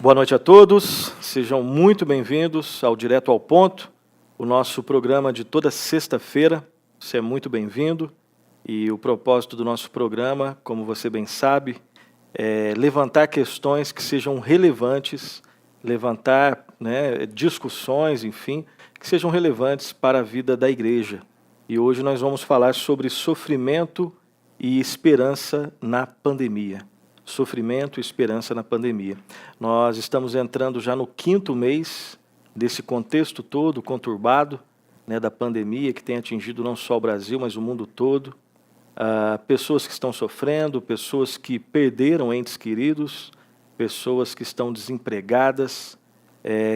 Boa noite a todos, sejam muito bem-vindos ao Direto ao Ponto, o nosso programa de toda sexta-feira. Você é muito bem-vindo e o propósito do nosso programa, como você bem sabe, é levantar questões que sejam relevantes, levantar discussões, enfim, que sejam relevantes para a vida da igreja. E hoje nós vamos falar sobre sofrimento e esperança na pandemia. Sofrimento e esperança na pandemia. Nós estamos entrando já no 5º mês desse contexto todo conturbado, da pandemia, que tem atingido não só o Brasil, mas o mundo todo. Pessoas que estão sofrendo, pessoas que perderam entes queridos, pessoas que estão desempregadas,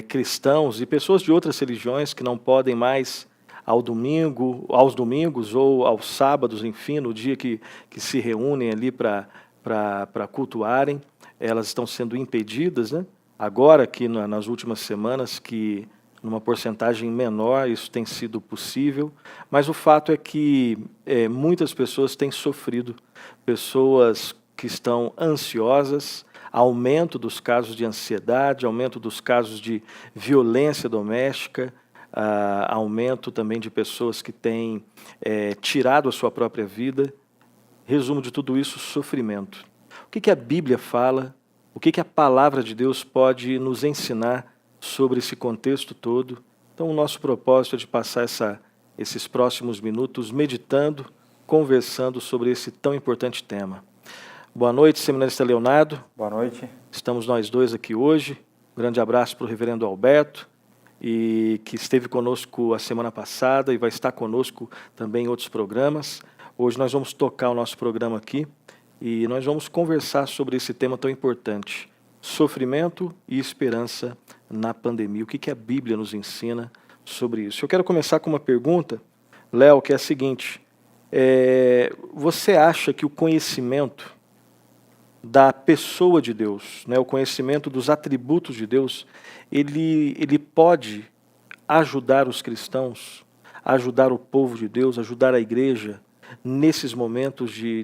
cristãos e pessoas de outras religiões que não podem mais aos domingos ou aos sábados, enfim, no dia que se reúnem ali para cultuarem, elas estão sendo impedidas, Agora, aqui nas últimas semanas, que numa porcentagem menor isso tem sido possível, mas o fato é que muitas pessoas têm sofrido, pessoas que estão ansiosas, aumento dos casos de ansiedade, aumento dos casos de violência doméstica, aumento também de pessoas que têm tirado a sua própria vida. Resumo de tudo isso, sofrimento. O que a Bíblia fala, o que a palavra de Deus pode nos ensinar sobre esse contexto todo? Então o nosso propósito é de passar esses próximos minutos meditando, conversando sobre esse tão importante tema. Boa noite, seminarista Leonardo. Boa noite. Estamos nós dois aqui hoje. Um grande abraço para o reverendo Alberto, e que esteve conosco a semana passada e vai estar conosco também em outros programas. Hoje nós vamos tocar o nosso programa aqui e nós vamos conversar sobre esse tema tão importante, sofrimento e esperança na pandemia. O que a Bíblia nos ensina sobre isso? Eu quero começar com uma pergunta, Léo, que é a seguinte: você acha que o conhecimento da pessoa de Deus, o conhecimento dos atributos de Deus, ele pode ajudar os cristãos, ajudar o povo de Deus, ajudar a igreja nesses momentos de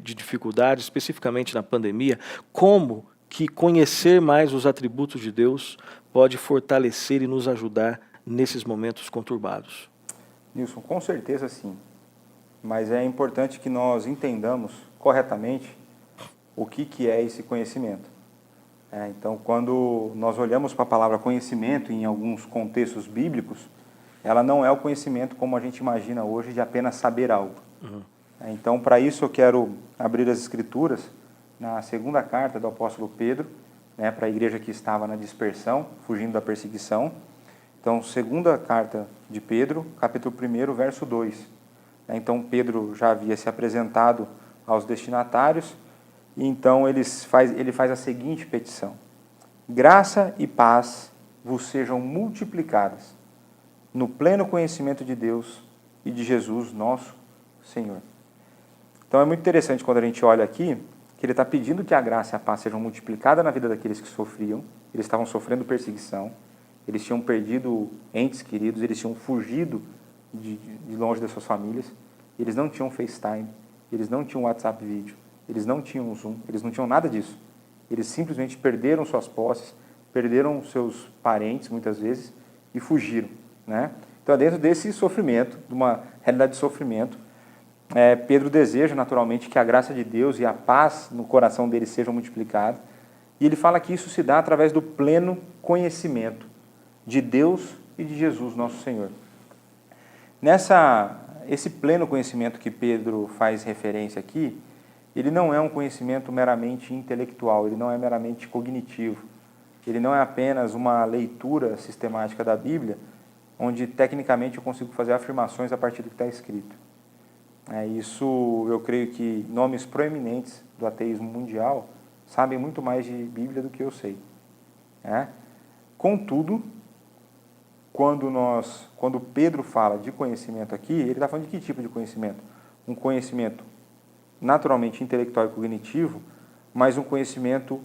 dificuldade, especificamente na pandemia? Como que conhecer mais os atributos de Deus pode fortalecer e nos ajudar nesses momentos conturbados? Nilson, com certeza sim, mas é importante que nós entendamos corretamente o que é esse conhecimento. Então, quando nós olhamos para a palavra conhecimento em alguns contextos bíblicos, ela não é o conhecimento como a gente imagina hoje de apenas saber algo. Uhum. Então, para isso eu quero abrir as Escrituras na segunda carta do apóstolo Pedro, para a igreja que estava na dispersão, fugindo da perseguição. Então, segunda carta de Pedro, capítulo 1, verso 2. Então, Pedro já havia se apresentado aos destinatários, e então ele faz a seguinte petição: graça e paz vos sejam multiplicadas no pleno conhecimento de Deus e de Jesus, nosso Senhor. Então é muito interessante quando a gente olha aqui, que ele está pedindo que a graça e a paz sejam multiplicadas na vida daqueles que sofriam. Eles estavam sofrendo perseguição, eles tinham perdido entes queridos, eles tinham fugido de longe das suas famílias, eles não tinham FaceTime, eles não tinham WhatsApp vídeo, eles não tinham Zoom, eles não tinham nada disso. Eles simplesmente perderam suas posses, perderam seus parentes, muitas vezes, e fugiram. Então, dentro desse sofrimento, de uma realidade de sofrimento, Pedro deseja, naturalmente, que a graça de Deus e a paz no coração dele sejam multiplicadas. E ele fala que isso se dá através do pleno conhecimento de Deus e de Jesus, nosso Senhor. Esse pleno conhecimento que Pedro faz referência aqui, ele não é um conhecimento meramente intelectual, ele não é meramente cognitivo, ele não é apenas uma leitura sistemática da Bíblia, onde tecnicamente eu consigo fazer afirmações a partir do que está escrito. Isso eu creio que nomes proeminentes do ateísmo mundial sabem muito mais de Bíblia do que eu sei. Contudo, quando Pedro fala de conhecimento aqui, ele está falando de que tipo de conhecimento? Um conhecimento naturalmente intelectual e cognitivo, mas um conhecimento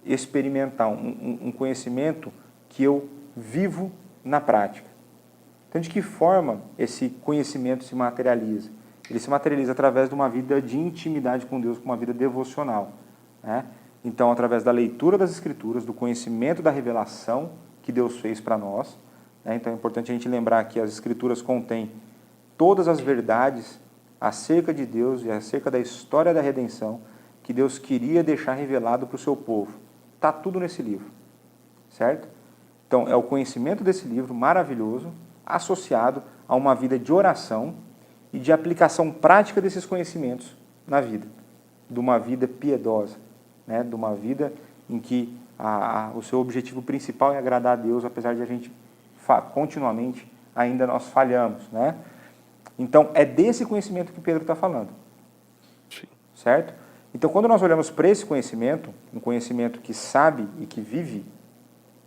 experimental, um conhecimento que eu vivo na prática. Então, de que forma esse conhecimento se materializa? Ele se materializa através de uma vida de intimidade com Deus, com uma vida devocional. Então, através da leitura das Escrituras, do conhecimento da revelação que Deus fez para nós, né? Então é importante a gente lembrar que as Escrituras contêm todas as verdades acerca de Deus e acerca da história da redenção que Deus queria deixar revelado para o seu povo. Está tudo nesse livro, certo? Então, é o conhecimento desse livro maravilhoso, associado a uma vida de oração e de aplicação prática desses conhecimentos na vida, de uma vida piedosa, né? De uma vida em que o seu objetivo principal é agradar a Deus, apesar de a gente continuamente ainda nós falhamos, né? Então, é desse conhecimento que Pedro está falando, Sim. certo? Então, quando nós olhamos para esse conhecimento, um conhecimento que sabe e que vive,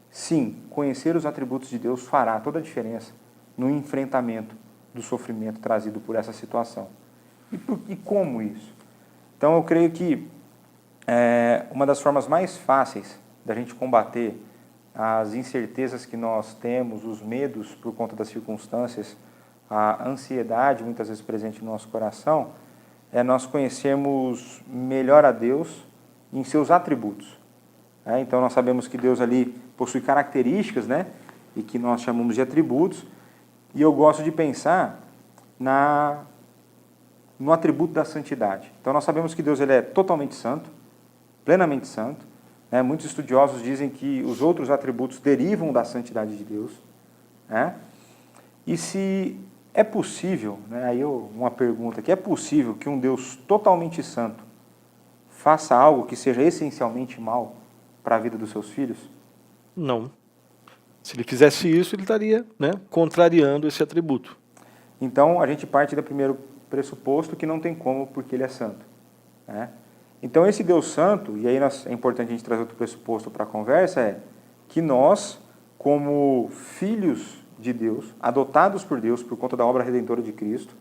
sim, conhecer os atributos de Deus fará toda a diferença no enfrentamento do sofrimento trazido por essa situação. E como isso? Então, eu creio que uma das formas mais fáceis da gente combater as incertezas que nós temos, os medos por conta das circunstâncias, a ansiedade muitas vezes presente no nosso coração, é nós conhecermos melhor a Deus em seus atributos. Então nós sabemos que Deus ali possui características, né, e que nós chamamos de atributos, e eu gosto de pensar no atributo da santidade. Então nós sabemos que Deus ele é totalmente santo, plenamente santo, né? Muitos estudiosos dizem que os outros atributos derivam da santidade de Deus, né? E se é possível, né, aí uma pergunta aqui, é possível que um Deus totalmente santo faça algo que seja essencialmente mal para a vida dos seus filhos? Não. Se ele fizesse isso, ele estaria, né, contrariando esse atributo. Então, a gente parte do primeiro pressuposto que não tem como, porque ele é santo, né? Então, esse Deus santo, e aí é importante a gente trazer outro pressuposto para a conversa, é que nós, como filhos de Deus, adotados por Deus por conta da obra redentora de Cristo,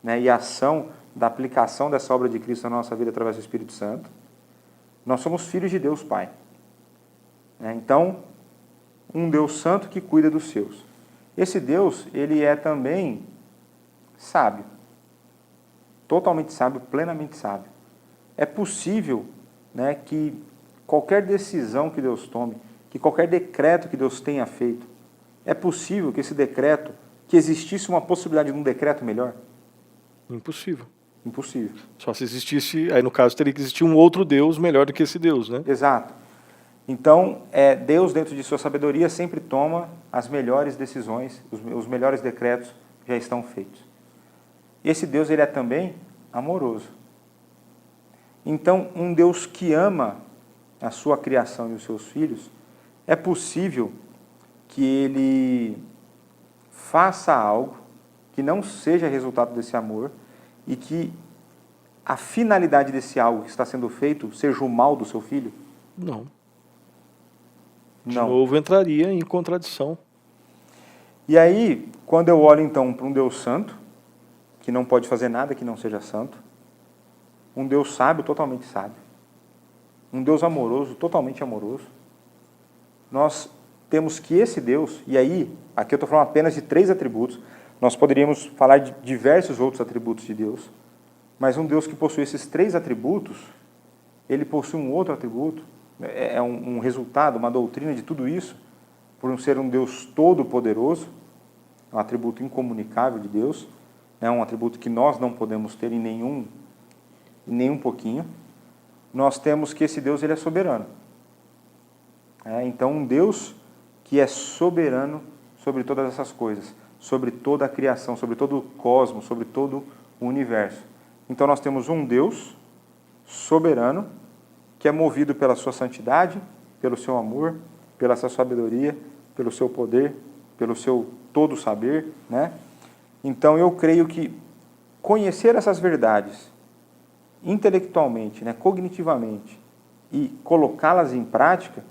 né, e a ação da aplicação dessa obra de Cristo na nossa vida através do Espírito Santo, nós somos filhos de Deus Pai. Então, um Deus santo que cuida dos seus. Esse Deus, ele é também sábio, totalmente sábio, plenamente sábio. É possível, né, que qualquer decisão que Deus tome, que qualquer decreto que Deus tenha feito, é possível que esse decreto, que existisse uma possibilidade de um decreto melhor? Impossível. Impossível. Só se existisse, aí no caso teria que existir um outro Deus melhor do que esse Deus, né? Exato. Então, Deus, dentro de sua sabedoria, sempre toma as melhores decisões, os melhores decretos já estão feitos. Esse Deus, ele é também amoroso. Então, um Deus que ama a sua criação e os seus filhos, é possível que ele faça algo que não seja resultado desse amor e que a finalidade desse algo que está sendo feito seja o mal do seu filho? Não. De Não. novo entraria em contradição. E aí, quando eu olho então para um Deus santo, que não pode fazer nada que não seja santo, um Deus sábio, totalmente sábio, um Deus amoroso, totalmente amoroso, nós temos que esse Deus, e aí, aqui eu estou falando apenas de 3 atributos, nós poderíamos falar de diversos outros atributos de Deus, mas um Deus que possui esses 3 atributos, ele possui um outro atributo, é um resultado, uma doutrina de tudo isso, por ser um Deus todo-poderoso, um atributo incomunicável de Deus, um atributo que nós não podemos ter em nenhum pouquinho. Nós temos que esse Deus ele é soberano. Então, um Deus que é soberano sobre todas essas coisas, sobre toda a criação, sobre todo o cosmos, sobre todo o universo. Então, nós temos um Deus soberano que é movido pela sua santidade, pelo seu amor, pela sua sabedoria, pelo seu poder, pelo seu todo saber, né? Então, eu creio que conhecer essas verdades intelectualmente, né, cognitivamente, e colocá-las em prática,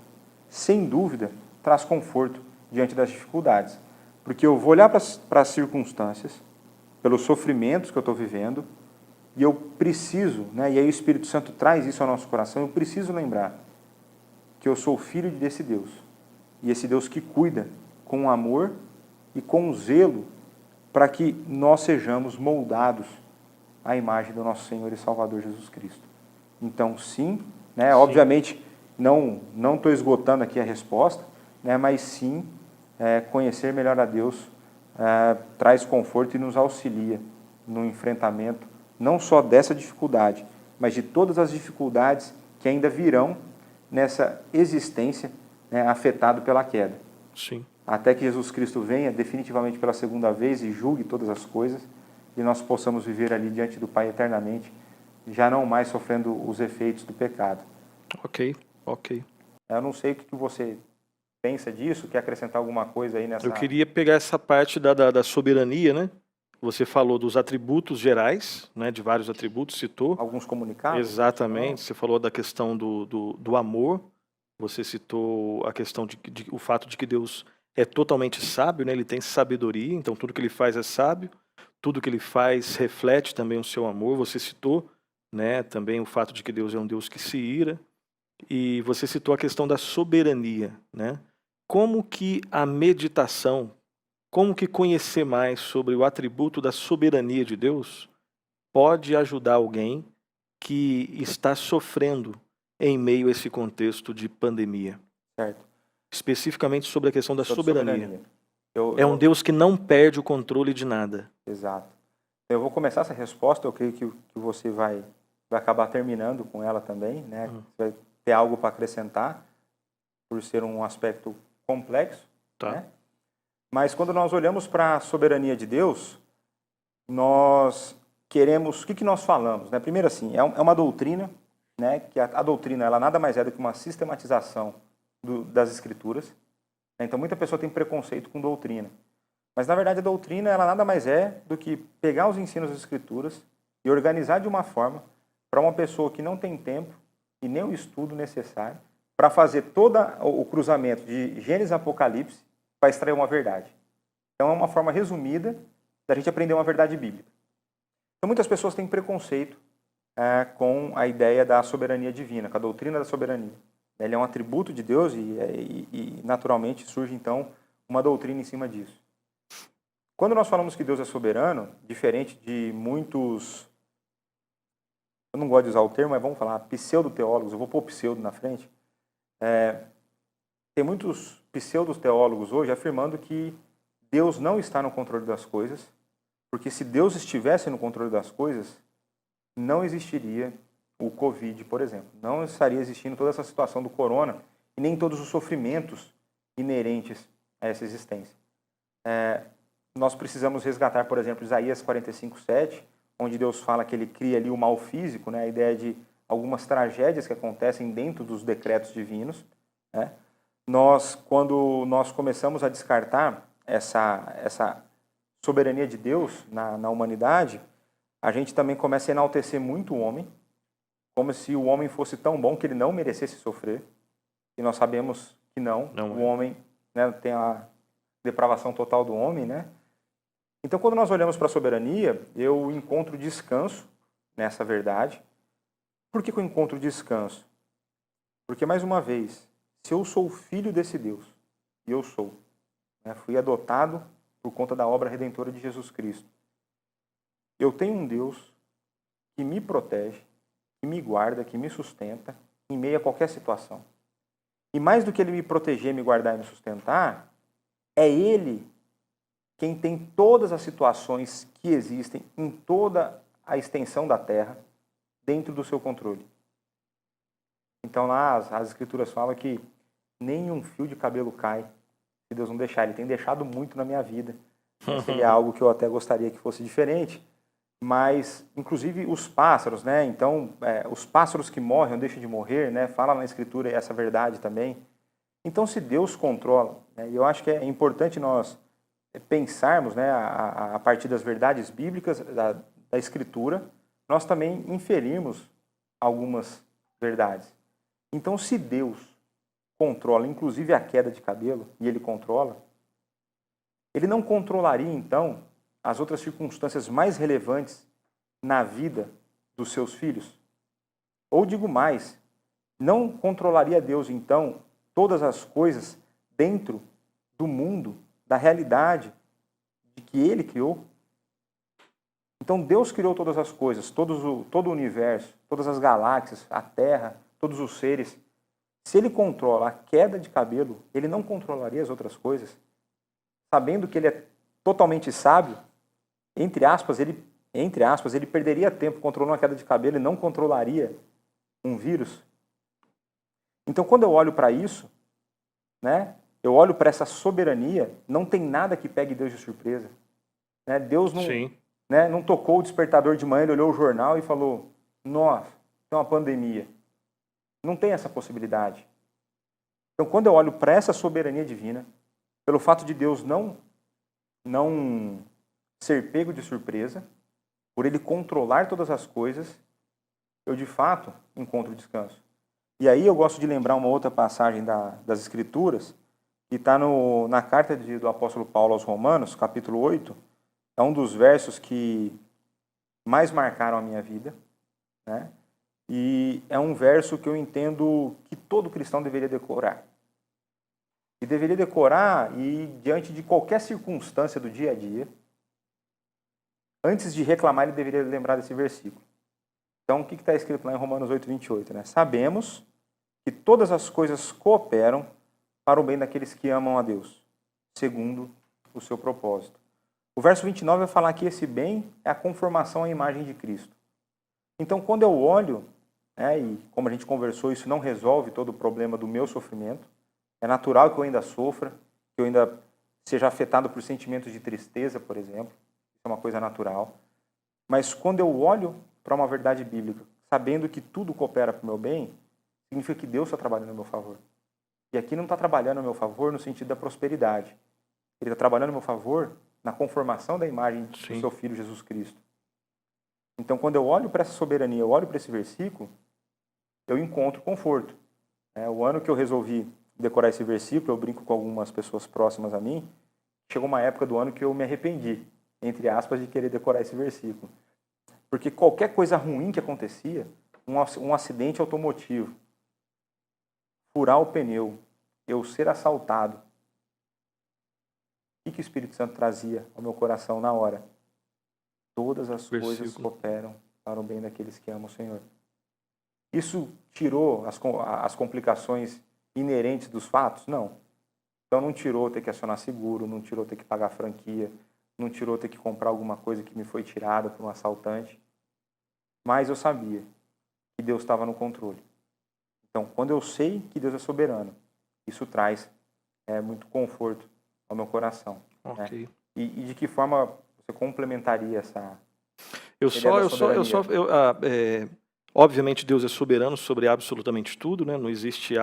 sem dúvida, traz conforto diante das dificuldades. Porque eu vou olhar para as circunstâncias, pelos sofrimentos que eu estou vivendo, e eu preciso, né, e aí o Espírito Santo traz isso ao nosso coração, eu preciso lembrar que eu sou filho desse Deus. E esse Deus que cuida com amor e com zelo para que nós sejamos moldados à imagem do nosso Senhor e Salvador Jesus Cristo. Então, sim, né? Obviamente, não estou esgotando aqui a resposta, né? Mas sim, conhecer melhor a Deus traz conforto e nos auxilia no enfrentamento, não só dessa dificuldade, mas de todas as dificuldades que ainda virão nessa existência, né, afetado pela queda. Sim. Até que Jesus Cristo venha definitivamente pela segunda vez e julgue todas as coisas e nós possamos viver ali diante do Pai eternamente, já não mais sofrendo os efeitos do pecado. Ok. Eu não sei o que você pensa disso, quer acrescentar alguma coisa aí nessa... Eu queria pegar essa parte da soberania, né? Você falou dos atributos gerais, né? De vários atributos, citou. Alguns comunicados? Exatamente. Você falou da questão do amor. Você citou a questão o fato de que Deus é totalmente sábio, né? Ele tem sabedoria, então tudo que ele faz é sábio. Tudo que ele faz reflete também o seu amor. Você citou, né, também o fato de que Deus é um Deus que se ira. E você citou a questão da soberania, né? Como que a meditação, como que conhecer mais sobre o atributo da soberania de Deus pode ajudar alguém que está sofrendo em meio a esse contexto de pandemia? Certo. Especificamente sobre a questão da soberania. Eu, É um Deus que não perde o controle de nada. Exato. Eu vou começar essa resposta, eu creio que você vai acabar terminando com ela também, né? Você vai ter algo para acrescentar, por ser um aspecto complexo. Tá. Né? Mas quando nós olhamos para a soberania de Deus, nós queremos... O que nós falamos? Né? Primeiro assim, é uma doutrina, né? Que a doutrina ela nada mais é do que uma sistematização das Escrituras. Então muita pessoa tem preconceito com doutrina. Mas, na verdade, a doutrina ela nada mais é do que pegar os ensinos das Escrituras e organizar de uma forma para uma pessoa que não tem tempo e nem o estudo necessário para fazer todo o cruzamento de Gênesis e Apocalipse para extrair uma verdade. Então, é uma forma resumida da gente aprender uma verdade bíblica. Então, muitas pessoas têm preconceito com a ideia da soberania divina, com a doutrina da soberania. Ele é um atributo de Deus e naturalmente, surge, então, uma doutrina em cima disso. Quando nós falamos que Deus é soberano, diferente de muitos, eu não gosto de usar o termo, mas vamos falar pseudo-teólogos, eu vou pôr pseudo na frente, tem muitos pseudo-teólogos hoje afirmando que Deus não está no controle das coisas, porque se Deus estivesse no controle das coisas, não existiria o Covid, por exemplo. Não estaria existindo toda essa situação do corona e nem todos os sofrimentos inerentes a essa existência. Nós precisamos resgatar, por exemplo, Isaías 45:7, onde Deus fala que ele cria ali o mal físico, né? A ideia de algumas tragédias que acontecem dentro dos decretos divinos. Né? Quando nós começamos a descartar essa soberania de Deus na humanidade, a gente também começa a enaltecer muito o homem, como se o homem fosse tão bom que ele não merecesse sofrer. E nós sabemos que não. O homem, né, tem a depravação total do homem, né? Então, quando nós olhamos para a soberania, eu encontro descanso nessa verdade. Por que eu encontro descanso? Porque, mais uma vez, se eu sou filho desse Deus, e eu sou, né, fui adotado por conta da obra redentora de Jesus Cristo, eu tenho um Deus que me protege, que me guarda, que me sustenta em meio a qualquer situação. E mais do que ele me proteger, me guardar e me sustentar, é ele quem tem todas as situações que existem em toda a extensão da Terra dentro do seu controle. Então lá as Escrituras falam que nem um fio de cabelo cai se Deus não deixar. Ele tem deixado muito na minha vida. Seria algo que eu até gostaria que fosse diferente. Mas, inclusive, os pássaros, né? Então, os pássaros que morrem ou deixam de morrer, né? Fala na Escritura essa verdade também. Então, se Deus controla, né? E eu acho que é importante nós pensarmos, né, a partir das verdades bíblicas da Escritura, nós também inferirmos algumas verdades. Então, se Deus controla, inclusive a queda de cabelo, e Ele controla, Ele não controlaria, então, as outras circunstâncias mais relevantes na vida dos seus filhos? Ou digo mais, não controlaria Deus, então, todas as coisas dentro do mundo, da realidade de que Ele criou? Então Deus criou todas as coisas, todo o universo, todas as galáxias, a Terra, todos os seres, se ele controla a queda de cabelo, ele não controlaria as outras coisas? Sabendo que ele é totalmente sábio, entre aspas, ele perderia tempo controlando a queda de cabelo e não controlaria um vírus? Então, quando eu olho para isso, né, eu olho para essa soberania, não tem nada que pegue Deus de surpresa. Né? Deus não, né, não tocou o despertador de manhã, ele olhou o jornal e falou, nossa, tem uma pandemia. Não tem essa possibilidade. Então, quando eu olho para essa soberania divina, pelo fato de Deus não ser pego de surpresa, por ele controlar todas as coisas, eu de fato encontro descanso. E aí eu gosto de lembrar uma outra passagem das Escrituras, que está na carta do apóstolo Paulo aos Romanos, capítulo 8, é um dos versos que mais marcaram a minha vida, né? E é um verso que eu entendo que todo cristão deveria decorar. E deveria decorar e diante de qualquer circunstância do dia a dia, antes de reclamar, ele deveria lembrar desse versículo. Então, o que está escrito lá em Romanos 8, 28? Né? Sabemos que todas as coisas cooperam para o bem daqueles que amam a Deus, segundo o seu propósito. O verso 29 vai falar que esse bem é a conformação à imagem de Cristo. Então, quando eu olho, né, e como a gente conversou, isso não resolve todo o problema do meu sofrimento. É natural que eu ainda sofra, que eu ainda seja afetado por sentimentos de tristeza, por exemplo. Isso é uma coisa natural. Mas quando eu olho para uma verdade bíblica, sabendo que tudo coopera para o meu bem, significa que Deus está trabalhando a meu favor. E aqui não está trabalhando a meu favor no sentido da prosperidade. Ele está trabalhando a meu favor na conformação da imagem do seu Filho Jesus Cristo. Então, quando eu olho para essa soberania, eu olho para esse versículo, eu encontro conforto. O ano que eu resolvi decorar esse versículo, eu brinco com algumas pessoas próximas a mim, chegou uma época do ano que eu me arrependi, entre aspas, de querer decorar esse versículo. Porque qualquer coisa ruim que acontecia, um acidente automotivo, furar o pneu, eu ser assaltado, o que o Espírito Santo trazia ao meu coração na hora? Todas as coisas cooperam para o bem daqueles que amam o Senhor. Isso tirou as complicações inerentes dos fatos? Não. Então não tirou ter que acionar seguro, não tirou ter que pagar franquia, não tirou ter que comprar alguma coisa que me foi tirada por um assaltante. Mas eu sabia que Deus estava no controle. Então, quando eu sei que Deus é soberano, isso traz muito conforto ao meu coração. Okay. Né? E de que forma você complementaria essa... Obviamente Deus é soberano sobre absolutamente tudo, né? Não existe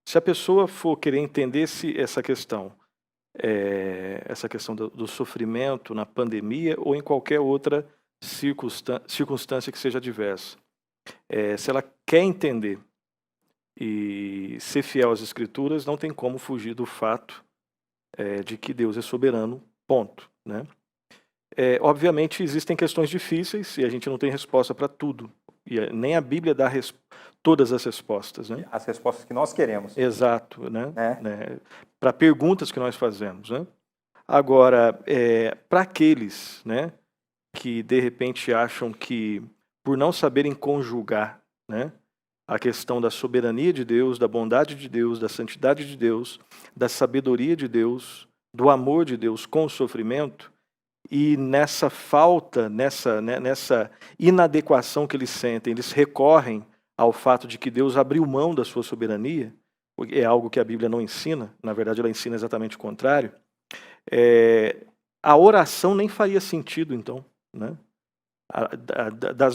Se a pessoa for querer entender essa questão do sofrimento na pandemia ou em qualquer outra circunstância que seja adversa, se ela quer entender e ser fiel às Escrituras, não tem como fugir do fato de que Deus é soberano, ponto, né? Obviamente existem questões difíceis e a gente não tem resposta para tudo. E nem a Bíblia dá todas as respostas, né? As respostas que nós queremos. Exato, né? Para perguntas que nós fazemos, né? Agora, para aqueles, né, que de repente acham que, por não saberem conjugar, né, a questão da soberania de Deus, da bondade de Deus, da santidade de Deus, da sabedoria de Deus, do amor de Deus com o sofrimento, e nessa falta, nessa inadequação que eles sentem, eles recorrem ao fato de que Deus abriu mão da sua soberania, é algo que a Bíblia não ensina, na verdade ela ensina exatamente o contrário, a oração nem faria sentido, então, né?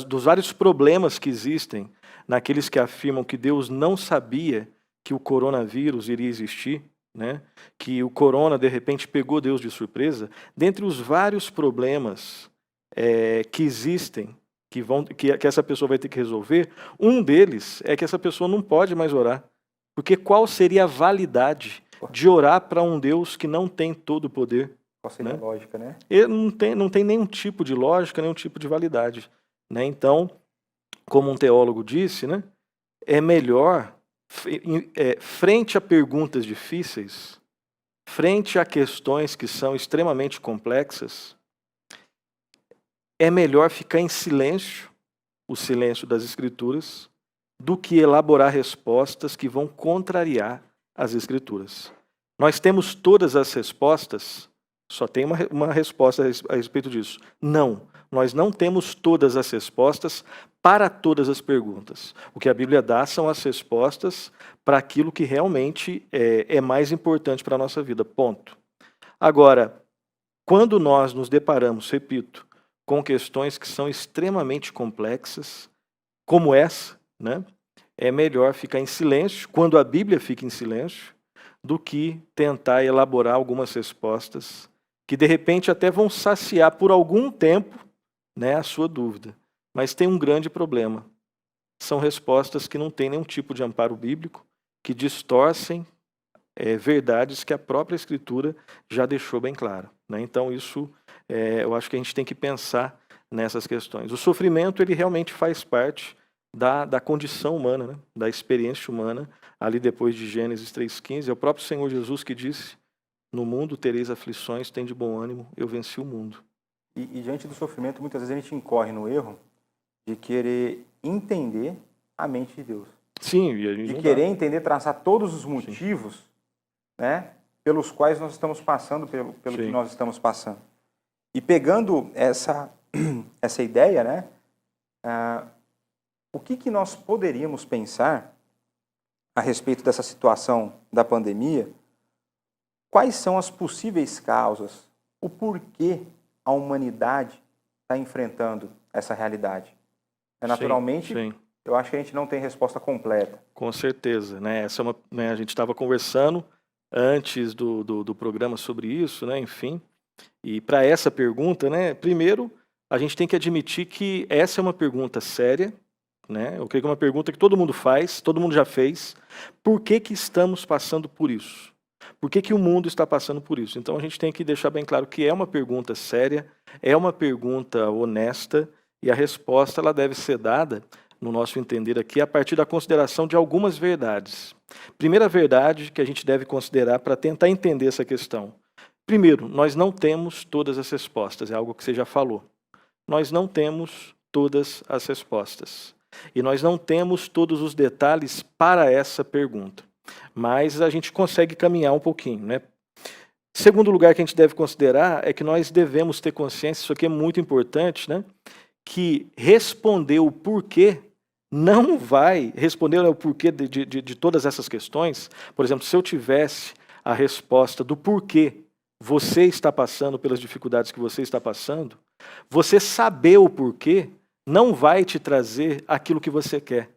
Dos vários problemas que existem naqueles que afirmam que Deus não sabia que o coronavírus iria existir, né? Que o corona de repente pegou Deus de surpresa, dentre os vários problemas que existem, que essa pessoa vai ter que resolver, um deles é que essa pessoa não pode mais orar, porque qual seria a validade de orar para um Deus que não tem todo o poder? Qual seria a lógica, né? Não tem nenhum tipo de lógica, nenhum tipo de validade, né? Então, como um teólogo disse, né, é melhor, frente a perguntas difíceis, frente a questões que são extremamente complexas, é melhor ficar em silêncio, o silêncio das Escrituras, do que elaborar respostas que vão contrariar as Escrituras. Nós temos todas as respostas, só tem uma resposta a respeito disso. Não, nós não temos todas as respostas para todas as perguntas. O que a Bíblia dá são as respostas para aquilo que realmente é mais importante para a nossa vida, ponto. Agora, quando nós nos deparamos, repito, com questões que são extremamente complexas, como essa, né, é melhor ficar em silêncio, quando a Bíblia fica em silêncio, do que tentar elaborar algumas respostas que de repente até vão saciar por algum tempo, né, a sua dúvida. Mas tem um grande problema. São respostas que não têm nenhum tipo de amparo bíblico, que distorcem verdades que a própria Escritura já deixou bem clara, né? Então isso, eu acho que a gente tem que pensar nessas questões. O sofrimento, ele realmente faz parte da condição humana, né? Da experiência humana, ali depois de Gênesis 3,15, é o próprio Senhor Jesus que disse: no mundo tereis aflições, tende bom ânimo, eu venci o mundo. E diante do sofrimento, muitas vezes a gente incorre no erro de querer entender a mente de Deus. Sim, e a gente de querer entender, traçar todos os motivos, né, pelos quais nós estamos passando, pelo que nós estamos passando. E pegando essa ideia, né, o que nós poderíamos pensar a respeito dessa situação da pandemia? Quais são as possíveis causas? O porquê a humanidade está enfrentando essa realidade? Naturalmente, sim. Eu acho que a gente não tem resposta completa. Com certeza, né? Essa é né, a gente estava conversando antes do programa sobre isso, né? Enfim. E para essa pergunta, né? Primeiro, a gente tem que admitir que essa é uma pergunta séria, né? Eu creio que é uma pergunta que todo mundo faz, todo mundo já fez. Por que estamos passando por isso? Por que o mundo está passando por isso? Então a gente tem que deixar bem claro que é uma pergunta séria, é uma pergunta honesta, e a resposta ela deve ser dada, no nosso entender aqui, a partir da consideração de algumas verdades. Primeira verdade que a gente deve considerar para tentar entender essa questão. Primeiro, nós não temos todas as respostas, é algo que você já falou. Nós não temos todas as respostas. E nós não temos todos os detalhes para essa pergunta. Mas a gente consegue caminhar um pouquinho, né? Segundo lugar que a gente deve considerar é que nós devemos ter consciência, isso aqui é muito importante, né? Que responder o porquê não vai responder o porquê de todas essas questões. Por exemplo, se eu tivesse a resposta do porquê você está passando pelas dificuldades que você está passando, você saber o porquê não vai te trazer aquilo que você quer,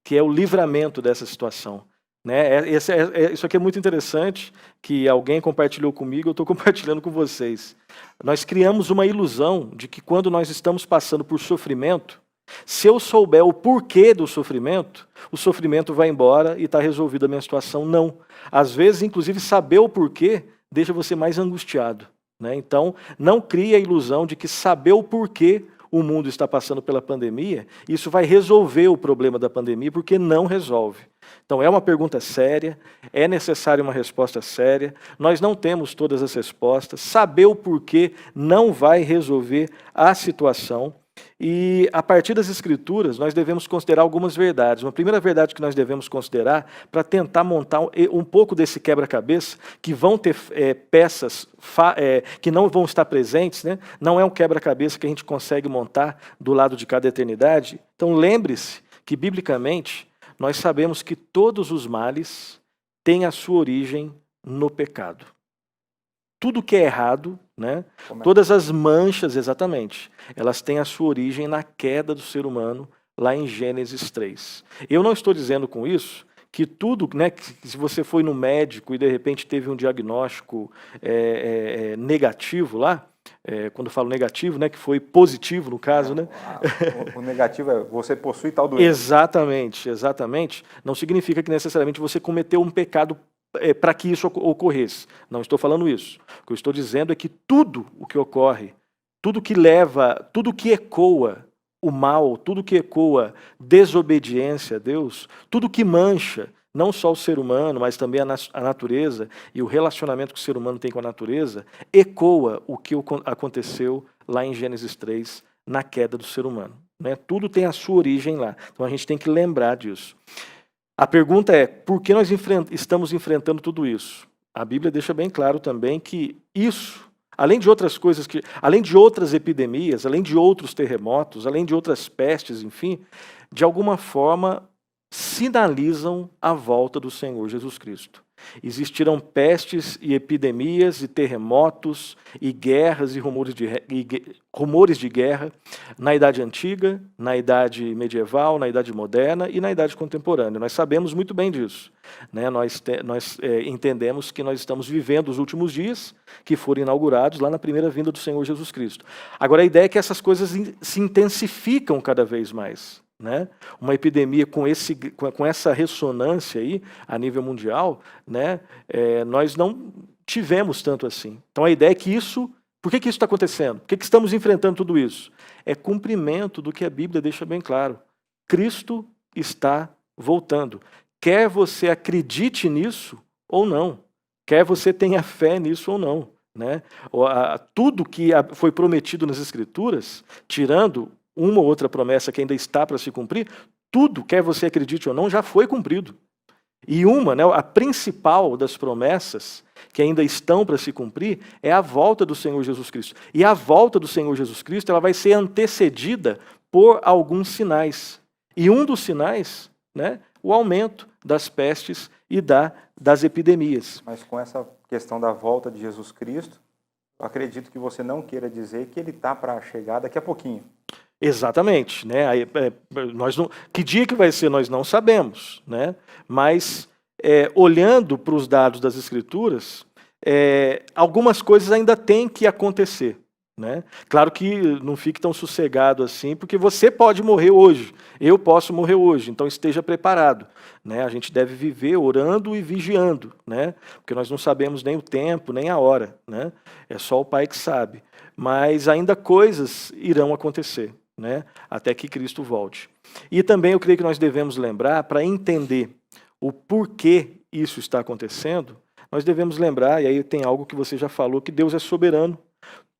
que é o livramento dessa situação. Né? Isso aqui é muito interessante, que alguém compartilhou comigo, eu estou compartilhando com vocês. Nós criamos uma ilusão de que quando nós estamos passando por sofrimento, se eu souber o porquê do sofrimento, o sofrimento vai embora e está resolvida a minha situação. Não. Às vezes, inclusive, saber o porquê deixa você mais angustiado. Né? Então, não crie a ilusão de que saber o porquê o mundo está passando pela pandemia, isso vai resolver o problema da pandemia, porque não resolve. Então, é uma pergunta séria, é necessária uma resposta séria, nós não temos todas as respostas, saber o porquê não vai resolver a situação, e a partir das Escrituras nós devemos considerar algumas verdades. Uma primeira verdade que nós devemos considerar, para tentar montar um pouco desse quebra-cabeça, que vão ter peças que não vão estar presentes, né? Não é um quebra-cabeça que a gente consegue montar do lado de cada eternidade. Então lembre-se que, biblicamente, nós sabemos que todos os males têm a sua origem no pecado. Tudo que é errado, né? Todas as manchas, exatamente, elas têm a sua origem na queda do ser humano, lá em Gênesis 3. Eu não estou dizendo com isso que tudo, né, que se você foi no médico e de repente teve um diagnóstico negativo lá, quando eu falo negativo, né, que foi positivo no caso, né? O negativo é você possui tal doença. Exatamente. Não significa que necessariamente você cometeu um pecado para que isso ocorresse. Não estou falando isso. O que eu estou dizendo é que tudo o que ocorre, tudo que leva, tudo que ecoa o mal, tudo que ecoa desobediência a Deus, tudo que mancha não só o ser humano, mas também a natureza e o relacionamento que o ser humano tem com a natureza, ecoa o que aconteceu lá em Gênesis 3, na queda do ser humano. né? Tudo tem a sua origem lá. Então a gente tem que lembrar disso. A pergunta é, por que nós estamos enfrentando tudo isso? A Bíblia deixa bem claro também que isso, além de outras coisas, além de outras epidemias, além de outros terremotos, além de outras pestes, enfim, de alguma forma sinalizam a volta do Senhor Jesus Cristo. Existirão pestes e epidemias e terremotos e guerras e rumores de guerra na Idade Antiga, na Idade Medieval, na Idade Moderna e na Idade Contemporânea. Nós sabemos muito bem disso, né? Nós entendemos que nós estamos vivendo os últimos dias que foram inaugurados lá na primeira vinda do Senhor Jesus Cristo. Agora, a ideia é que essas coisas se intensificam cada vez mais. Né? Uma epidemia com essa ressonância aí, a nível mundial, né? Nós não tivemos tanto assim. Então a ideia é que isso, por que isso está acontecendo? Por que estamos enfrentando tudo isso? É cumprimento do que a Bíblia deixa bem claro. Cristo está voltando. Quer você acredite nisso ou não, quer você tenha fé nisso ou não, né? Tudo que foi prometido nas Escrituras, tirando uma ou outra promessa que ainda está para se cumprir, tudo, quer você acredite ou não, já foi cumprido. E né, a principal das promessas que ainda estão para se cumprir é a volta do Senhor Jesus Cristo. E a volta do Senhor Jesus Cristo ela vai ser antecedida por alguns sinais. E um dos sinais, né, o aumento das pestes e das epidemias. Mas com essa questão da volta de Jesus Cristo, eu acredito que você não queira dizer que ele está para chegar daqui a pouquinho. Exatamente, né? Que dia que vai ser nós não sabemos, né? Mas olhando para os dados das Escrituras, algumas coisas ainda têm que acontecer, né? Claro que não fique tão sossegado assim, porque você pode morrer hoje, eu posso morrer hoje, então esteja preparado, né? A gente deve viver orando e vigiando, né? Porque nós não sabemos nem o tempo, nem a hora, né? É só o Pai que sabe. Mas ainda coisas irão acontecer, né? Até que Cristo volte. E também eu creio que nós devemos lembrar, para entender o porquê isso está acontecendo, nós devemos lembrar, e aí tem algo que você já falou, que Deus é soberano.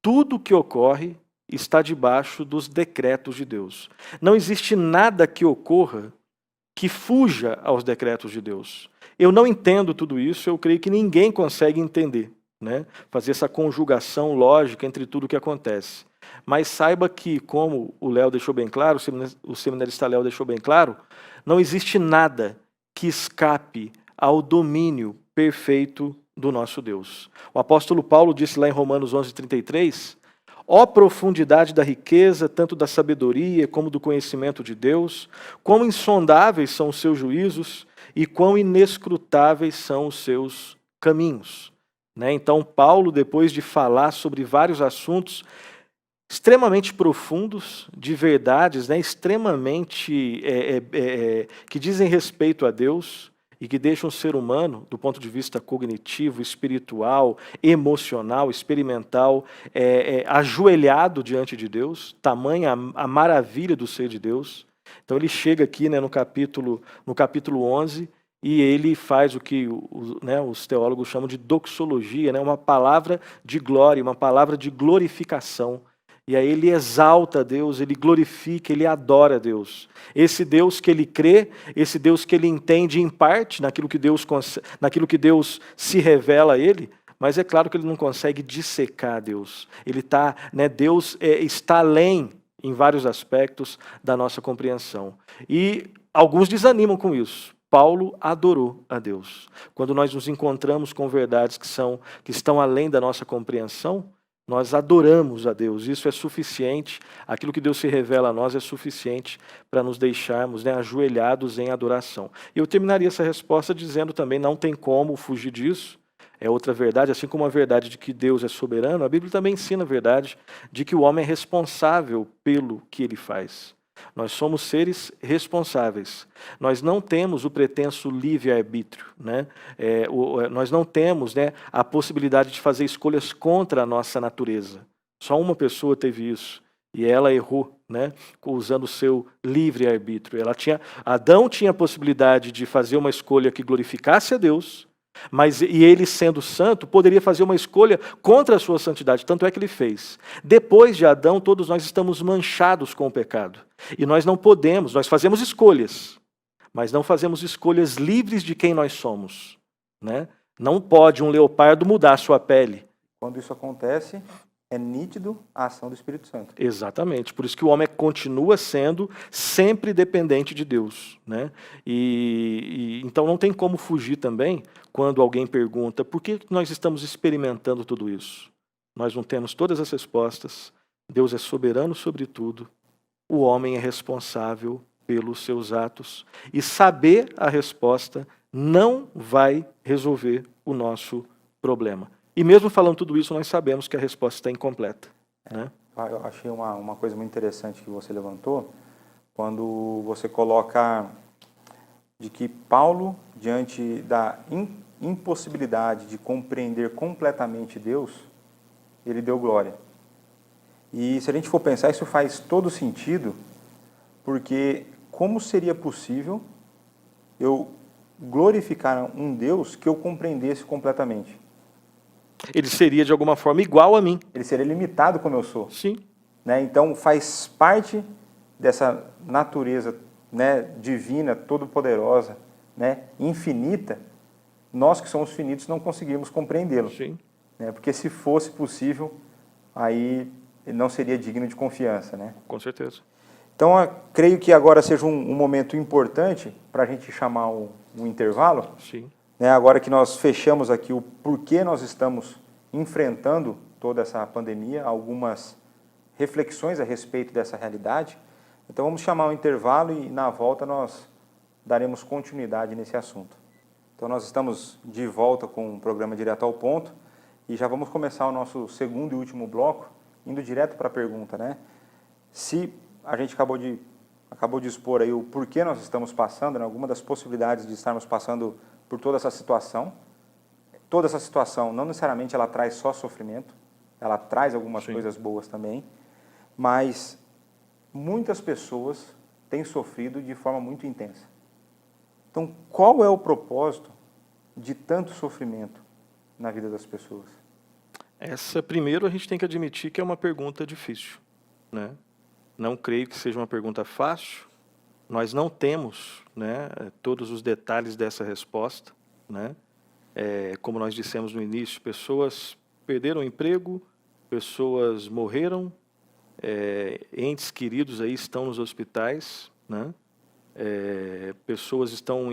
Tudo que ocorre está debaixo dos decretos de Deus. Não existe nada que ocorra que fuja aos decretos de Deus. Eu não entendo tudo isso, eu creio que ninguém consegue entender, né? Fazer essa conjugação lógica entre tudo o que acontece. Mas saiba que, como o Léo deixou bem claro, o seminarista Léo deixou bem claro, não existe nada que escape ao domínio perfeito do nosso Deus. O apóstolo Paulo disse lá em Romanos 11:33, ó profundidade da riqueza, tanto da sabedoria como do conhecimento de Deus, quão insondáveis são os seus juízos e quão inescrutáveis são os seus caminhos. Né? Então Paulo, depois de falar sobre vários assuntos extremamente profundos, de verdades, né, extremamente que dizem respeito a Deus e que deixam o ser humano, do ponto de vista cognitivo, espiritual, emocional, experimental, ajoelhado diante de Deus, tamanha a maravilha do ser de Deus. Então ele chega aqui, né, no capítulo 11, e ele faz o que os teólogos chamam de doxologia, né, uma palavra de glória, uma palavra de glorificação. E aí ele exalta a Deus, ele glorifica, ele adora a Deus. Esse Deus que ele crê, esse Deus que ele entende em parte, naquilo que Deus se revela a ele, mas é claro que ele não consegue dissecar Deus. Deus está além, em vários aspectos, da nossa compreensão. E alguns desanimam com isso. Paulo adorou a Deus. Quando nós nos encontramos com verdades que estão além da nossa compreensão, nós adoramos a Deus, isso é suficiente, aquilo que Deus se revela a nós é suficiente para nos deixarmos, né, ajoelhados em adoração. E eu terminaria essa resposta dizendo também, não tem como fugir disso, é outra verdade, assim como a verdade de que Deus é soberano, a Bíblia também ensina a verdade de que o homem é responsável pelo que ele faz. Nós somos seres responsáveis. Nós não temos o pretenso livre-arbítrio, né? Nós não temos, né, a possibilidade de fazer escolhas contra a nossa natureza. Só uma pessoa teve isso. E ela errou, né, usando o seu livre-arbítrio. Adão tinha a possibilidade de fazer uma escolha que glorificasse a Deus, Mas e ele, sendo santo, poderia fazer uma escolha contra a sua santidade. Tanto é que ele fez. Depois de Adão, todos nós estamos manchados com o pecado. E nós não podemos, nós fazemos escolhas, mas não fazemos escolhas livres de quem nós somos, né? Não pode um leopardo mudar a sua pele. Quando isso acontece, é nítido a ação do Espírito Santo. Exatamente. Por isso que o homem continua sendo sempre dependente de Deus, né? Então não tem como fugir também quando alguém pergunta por que nós estamos experimentando tudo isso. Nós não temos todas as respostas. Deus é soberano sobre tudo. O homem é responsável pelos seus atos. E saber a resposta não vai resolver o nosso problema. E mesmo falando tudo isso, nós sabemos que a resposta está incompleta, né? Eu achei uma coisa muito interessante que você levantou, quando você coloca de que Paulo, diante da impossibilidade de compreender completamente Deus, ele deu glória. E se a gente for pensar, isso faz todo sentido, porque como seria possível eu glorificar um Deus que eu compreendesse completamente? Ele seria de alguma forma igual a mim. Ele seria limitado como eu sou. Sim. Né? Então faz parte dessa natureza, né, divina, todo-poderosa, né, infinita, nós que somos finitos não conseguimos compreendê-lo. Sim. Né? Porque se fosse possível, aí ele não seria digno de confiança. Né? Com certeza. Então, eu creio que agora seja um momento importante para a gente chamar um intervalo. Sim. Né, agora que nós fechamos aqui o porquê nós estamos enfrentando toda essa pandemia, algumas reflexões a respeito dessa realidade. Então vamos chamar um intervalo e na volta nós daremos continuidade nesse assunto. Então nós estamos de volta com o programa Direto ao Ponto e já vamos começar o nosso segundo e último bloco, indo direto para a pergunta, né? Se a gente acabou de expor aí o porquê nós estamos passando, né, alguma das possibilidades de estarmos passando por toda essa situação não necessariamente ela traz só sofrimento, ela traz algumas Sim. coisas boas também, mas muitas pessoas têm sofrido de forma muito intensa. Então, qual é o propósito de tanto sofrimento na vida das pessoas? Primeiro a gente tem que admitir que é uma pergunta difícil, né? Não creio que seja uma pergunta fácil. Nós não temos, né, todos os detalhes dessa resposta, né? Como nós dissemos no início, pessoas perderam o emprego, pessoas morreram, entes queridos aí estão nos hospitais, né? Pessoas estão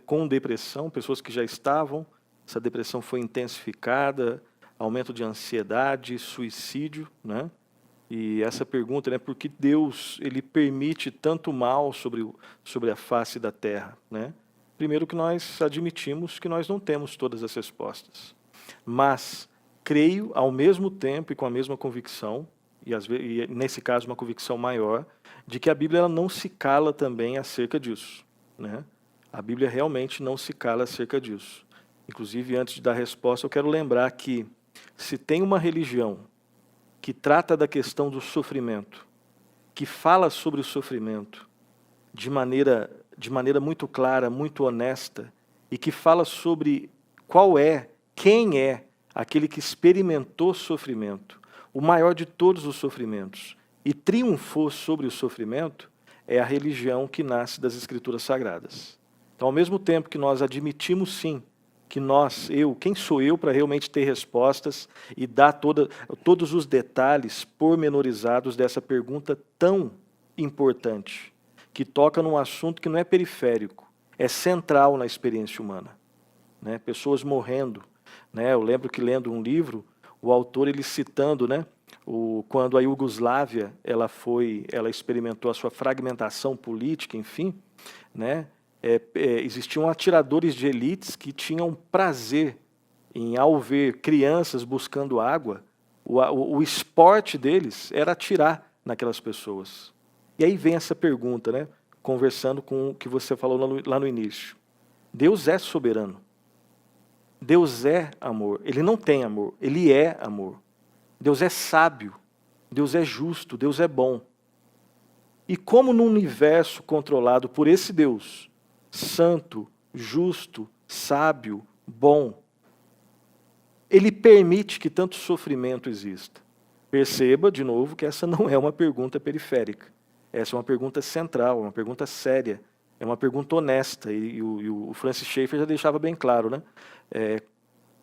com depressão, pessoas que já estavam, essa depressão foi intensificada, aumento de ansiedade, suicídio, né? E essa pergunta, né, por que Deus ele permite tanto mal sobre a face da terra, né? Primeiro que nós admitimos que nós não temos todas as respostas, mas creio ao mesmo tempo e com a mesma convicção, e nesse caso uma convicção maior, de que a Bíblia ela não se cala também acerca disso, né? A Bíblia realmente não se cala acerca disso. Inclusive, antes de dar a resposta, eu quero lembrar que se tem uma religião que trata da questão do sofrimento, que fala sobre o sofrimento de maneira muito clara, muito honesta, e que fala sobre quem é aquele que experimentou sofrimento, o maior de todos os sofrimentos, e triunfou sobre o sofrimento, é a religião que nasce das Escrituras Sagradas. Então, ao mesmo tempo que nós admitimos sim, que quem sou eu para realmente ter respostas e dar todos os detalhes pormenorizados dessa pergunta tão importante, que toca num assunto que não é periférico, é central na experiência humana, né? Pessoas morrendo, né? Eu lembro que lendo um livro, o autor ele citando, né, quando a Iugoslávia ela experimentou a sua fragmentação política, enfim, né? Existiam atiradores de elites que tinham prazer ao ver crianças buscando água, o esporte deles era atirar naquelas pessoas. E aí vem essa pergunta, né? Conversando com o que você falou lá no início. Deus é soberano. Deus é amor. Ele não tem amor, ele é amor. Deus é sábio. Deus é justo. Deus é bom. E como num universo controlado por esse Deus, santo, justo, sábio, bom, ele permite que tanto sofrimento exista? Perceba, de novo, que essa não é uma pergunta periférica. Essa é uma pergunta central, uma pergunta séria, é uma pergunta honesta. E o Francis Schaeffer já deixava bem claro, né?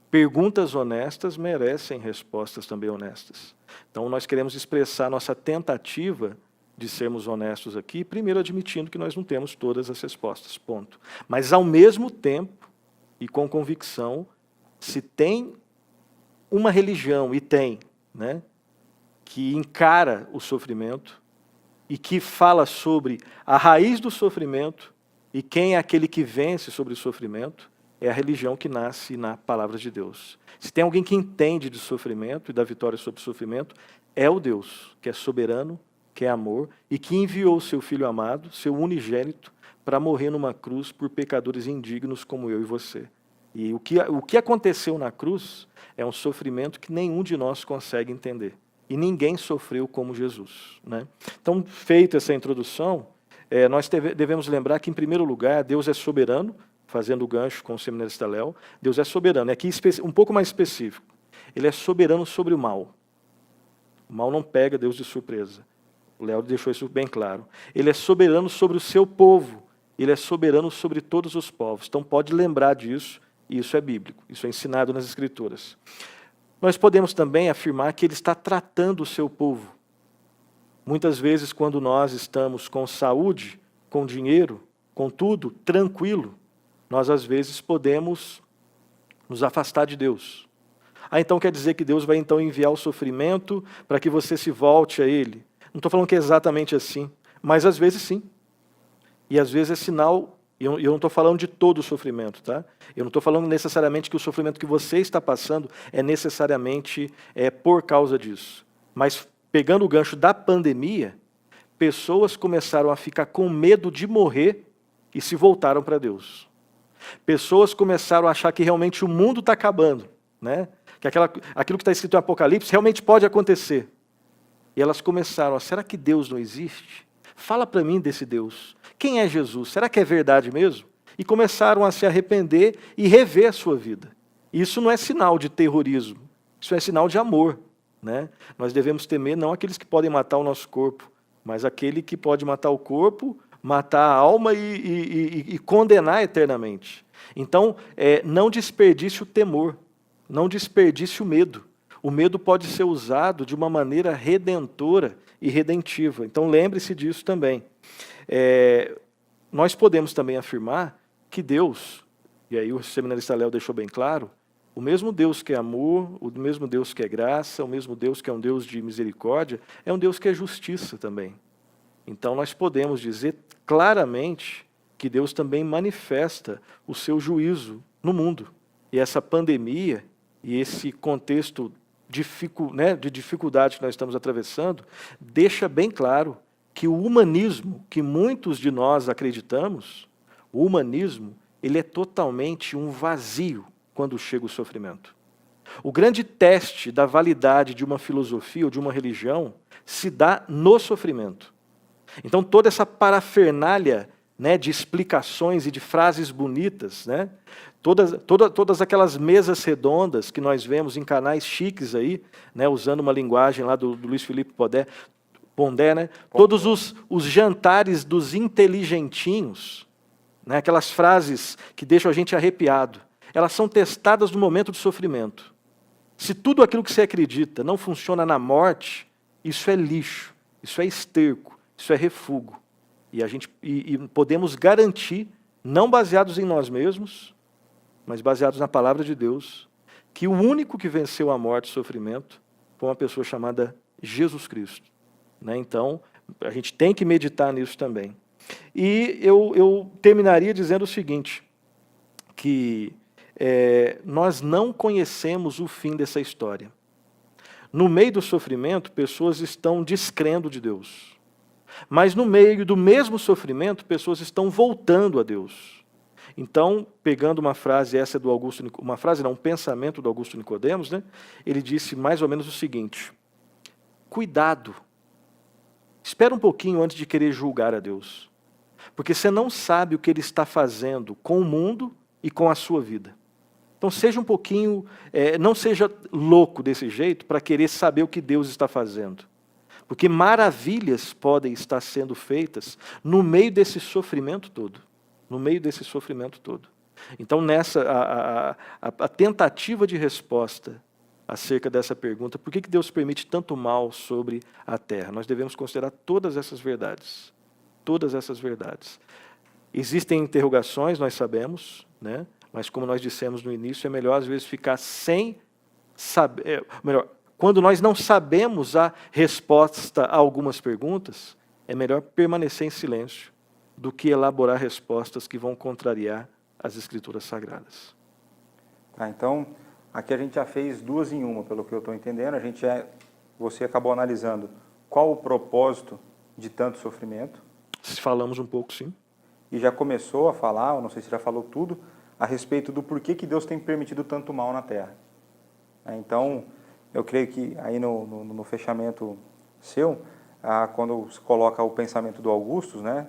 Perguntas honestas merecem respostas também honestas. Então, nós queremos expressar nossa tentativa de sermos honestos aqui, primeiro admitindo que nós não temos todas as respostas, ponto. Mas, ao mesmo tempo, e com convicção, se tem uma religião, e tem, né, que encara o sofrimento e que fala sobre a raiz do sofrimento e quem é aquele que vence sobre o sofrimento, é a religião que nasce na palavra de Deus. Se tem alguém que entende de sofrimento e da vitória sobre o sofrimento, é o Deus que é soberano, que é amor e que enviou o seu Filho amado, seu unigênito, para morrer numa cruz por pecadores indignos como eu e você. E o que aconteceu na cruz é um sofrimento que nenhum de nós consegue entender. E ninguém sofreu como Jesus, né? Então, feita essa introdução, nós devemos lembrar que, em primeiro lugar, Deus é soberano, fazendo o gancho com o seminarista Léo. Deus é soberano. Aqui um pouco mais específico. Ele é soberano sobre o mal. O mal não pega Deus de surpresa. O Léo deixou isso bem claro. Ele é soberano sobre o seu povo. Ele é soberano sobre todos os povos. Então, pode lembrar disso. E isso é bíblico, isso é ensinado nas Escrituras. Nós podemos também afirmar que ele está tratando o seu povo. Muitas vezes, quando nós estamos com saúde, com dinheiro, com tudo, tranquilo, nós às vezes podemos nos afastar de Deus. Então quer dizer que Deus vai então enviar o sofrimento para que você se volte a Ele. Não estou falando que é exatamente assim, mas às vezes sim. E às vezes é sinal. E eu não estou falando de todo o sofrimento, tá? Eu não estou falando necessariamente que o sofrimento que você está passando é necessariamente por causa disso. Mas, pegando o gancho da pandemia, pessoas começaram a ficar com medo de morrer e se voltaram para Deus. Pessoas começaram a achar que realmente o mundo está acabando, né? Que aquilo que está escrito em Apocalipse realmente pode acontecer. E elas começaram será que Deus não existe? Fala para mim desse Deus. Quem é Jesus? Será que é verdade mesmo? E começaram a se arrepender e rever a sua vida. Isso não é sinal de terrorismo, isso é sinal de amor, né? Nós devemos temer não aqueles que podem matar o nosso corpo, mas aquele que pode matar o corpo, matar a alma e condenar eternamente. Então, não desperdice o temor, não desperdice o medo. O medo pode ser usado de uma maneira redentora e redentiva. Então, lembre-se disso também. Nós podemos também afirmar que Deus, e aí o seminarista Léo deixou bem claro, o mesmo Deus que é amor, o mesmo Deus que é graça, o mesmo Deus que é um Deus de misericórdia, é um Deus que é justiça também. Então nós podemos dizer claramente que Deus também manifesta o seu juízo no mundo. E essa pandemia e esse contexto de dificuldade que nós estamos atravessando, deixa bem claro que o humanismo, que muitos de nós acreditamos, o humanismo, ele é totalmente um vazio quando chega o sofrimento. O grande teste da validade de uma filosofia ou de uma religião se dá no sofrimento. Então toda essa parafernália, né, de explicações e de frases bonitas, né, todas aquelas mesas redondas que nós vemos em canais chiques aí, né, usando uma linguagem lá do Luiz Felipe Pondé, né? Todos os jantares dos inteligentinhos, né? Aquelas frases que deixam a gente arrepiado, elas são testadas no momento de sofrimento. Se tudo aquilo que você acredita não funciona na morte, isso é lixo, isso é esterco, isso é refúgio. E podemos garantir, não baseados em nós mesmos, mas baseados na palavra de Deus, que o único que venceu a morte e o sofrimento foi uma pessoa chamada Jesus Cristo. Né? Então, a gente tem que meditar nisso também. E eu terminaria dizendo o seguinte, que nós não conhecemos o fim dessa história. No meio do sofrimento, pessoas estão descrendo de Deus. Mas no meio do mesmo sofrimento, pessoas estão voltando a Deus. Então, pegando uma frase, um pensamento do Augusto Nicodemos, né? Ele disse mais ou menos o seguinte: cuidado, espera um pouquinho antes de querer julgar a Deus, porque você não sabe o que Ele está fazendo com o mundo e com a sua vida. Então seja um pouquinho, não seja louco desse jeito para querer saber o que Deus está fazendo. Porque maravilhas podem estar sendo feitas no meio desse sofrimento todo. No meio desse sofrimento todo. Então a tentativa de resposta acerca dessa pergunta, por que Deus permite tanto mal sobre a terra? Nós devemos considerar todas essas verdades. Todas essas verdades. Existem interrogações, nós sabemos, né? Mas como nós dissemos no início, é melhor às vezes ficar sem saber, melhor, quando nós não sabemos a resposta a algumas perguntas, é melhor permanecer em silêncio do que elaborar respostas que vão contrariar as Escrituras Sagradas. Tá, então, aqui a gente já fez duas em uma, pelo que eu estou entendendo. Você acabou analisando qual o propósito de tanto sofrimento. Falamos um pouco, sim. E já começou a falar, eu não sei se já falou tudo, a respeito do porquê que Deus tem permitido tanto mal na Terra. Então, eu creio que aí no fechamento seu, quando se coloca o pensamento do Augustus, né,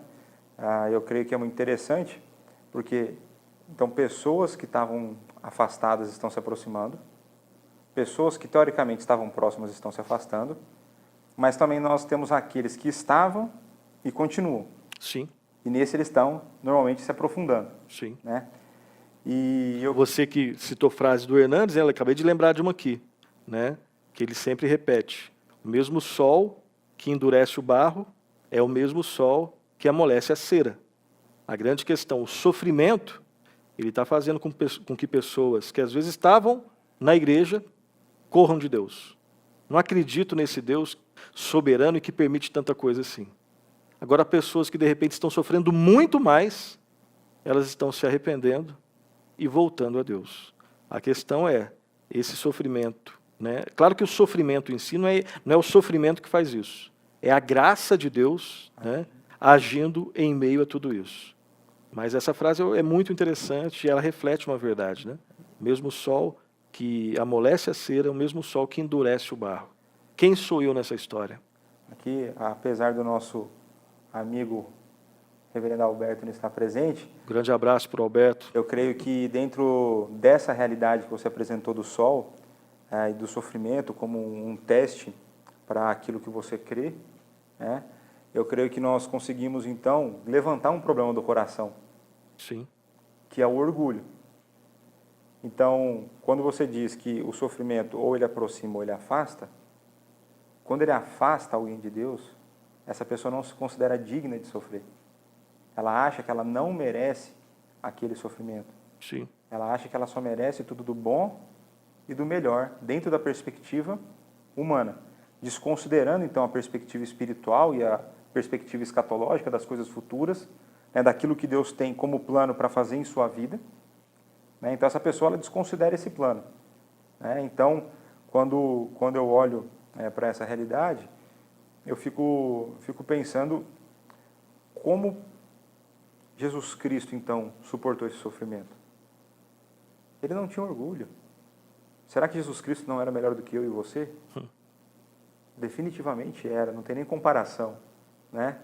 eu creio que é muito interessante, porque então pessoas que estavam afastadas estão se aproximando, pessoas que teoricamente estavam próximas estão se afastando, mas também nós temos aqueles que estavam e continuam. Sim. E nesse eles estão normalmente se aprofundando. Sim. Né? Você que citou frase do Hernandes, eu acabei de lembrar de uma aqui, né? Que ele sempre repete: o mesmo sol que endurece o barro é o mesmo sol que amolece a cera. A grande questão, o sofrimento, ele está fazendo com que pessoas que às vezes estavam na igreja corram de Deus. Não acredito nesse Deus soberano e que permite tanta coisa assim. Agora, pessoas que de repente estão sofrendo muito mais, elas estão se arrependendo e voltando a Deus. A questão é esse sofrimento, né? Claro que o sofrimento em si não é o sofrimento que faz isso. É a graça de Deus, né, agindo em meio a tudo isso. Mas essa frase é muito interessante e ela reflete uma verdade, né? O mesmo sol que amolece a cera é o mesmo sol que endurece o barro. Quem sou eu nessa história? Aqui, apesar do nosso amigo Reverendo Alberto não estar presente. Grande abraço para o Alberto. Eu creio que dentro dessa realidade que você apresentou do sol e do sofrimento como um teste para aquilo que você crê, né, eu creio que nós conseguimos então levantar um problema do coração. Sim. Que é o orgulho. Então, quando você diz que o sofrimento ou ele aproxima ou ele afasta, quando ele afasta alguém de Deus, essa pessoa não se considera digna de sofrer. Ela acha que ela não merece aquele sofrimento. Sim. Ela acha que ela só merece tudo do bom e do melhor, dentro da perspectiva humana. Desconsiderando, então, a perspectiva espiritual e a perspectiva escatológica das coisas futuras, né, daquilo que Deus tem como plano para fazer em sua vida. Né? Então, essa pessoa ela desconsidera esse plano. Né? Então, quando eu olho para essa realidade, eu fico pensando como Jesus Cristo, então, suportou esse sofrimento. Ele não tinha orgulho. Será que Jesus Cristo não era melhor do que eu e você? Definitivamente era, não tem nem comparação. Né?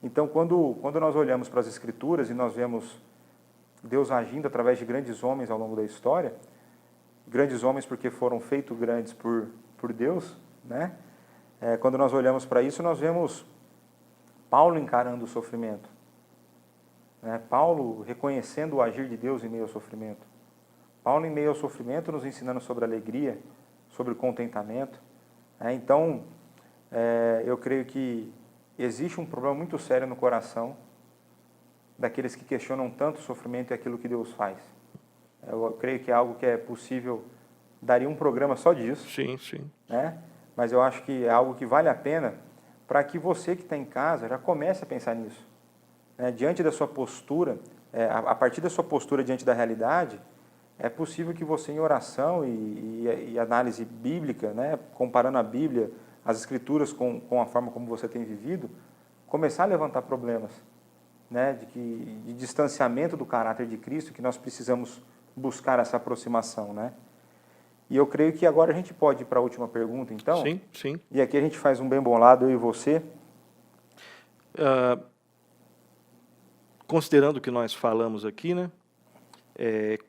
Então, quando nós olhamos para as Escrituras e nós vemos Deus agindo através de grandes homens ao longo da história, grandes homens porque foram feitos grandes por Deus, né? Quando nós olhamos para isso, nós vemos Paulo encarando o sofrimento. Né? Paulo reconhecendo o agir de Deus em meio ao sofrimento. Paulo em meio ao sofrimento nos ensinando sobre alegria, sobre contentamento. Então, eu creio que existe um problema muito sério no coração daqueles que questionam tanto o sofrimento e aquilo que Deus faz. Eu creio que é algo que é possível, daria um programa só disso. Sim, sim. Né? Mas eu acho que é algo que vale a pena para que você que está em casa já comece a pensar nisso. Diante da sua postura, a partir da sua postura diante da realidade, é possível que você em oração e análise bíblica, né, comparando a Bíblia, as Escrituras com a forma como você tem vivido, começar a levantar problemas, né, de distanciamento do caráter de Cristo, que nós precisamos buscar essa aproximação. Né? E eu creio que agora a gente pode ir para a última pergunta, então. Sim, sim. E aqui a gente faz um bem bolado, eu e você. Considerando o que nós falamos aqui, né,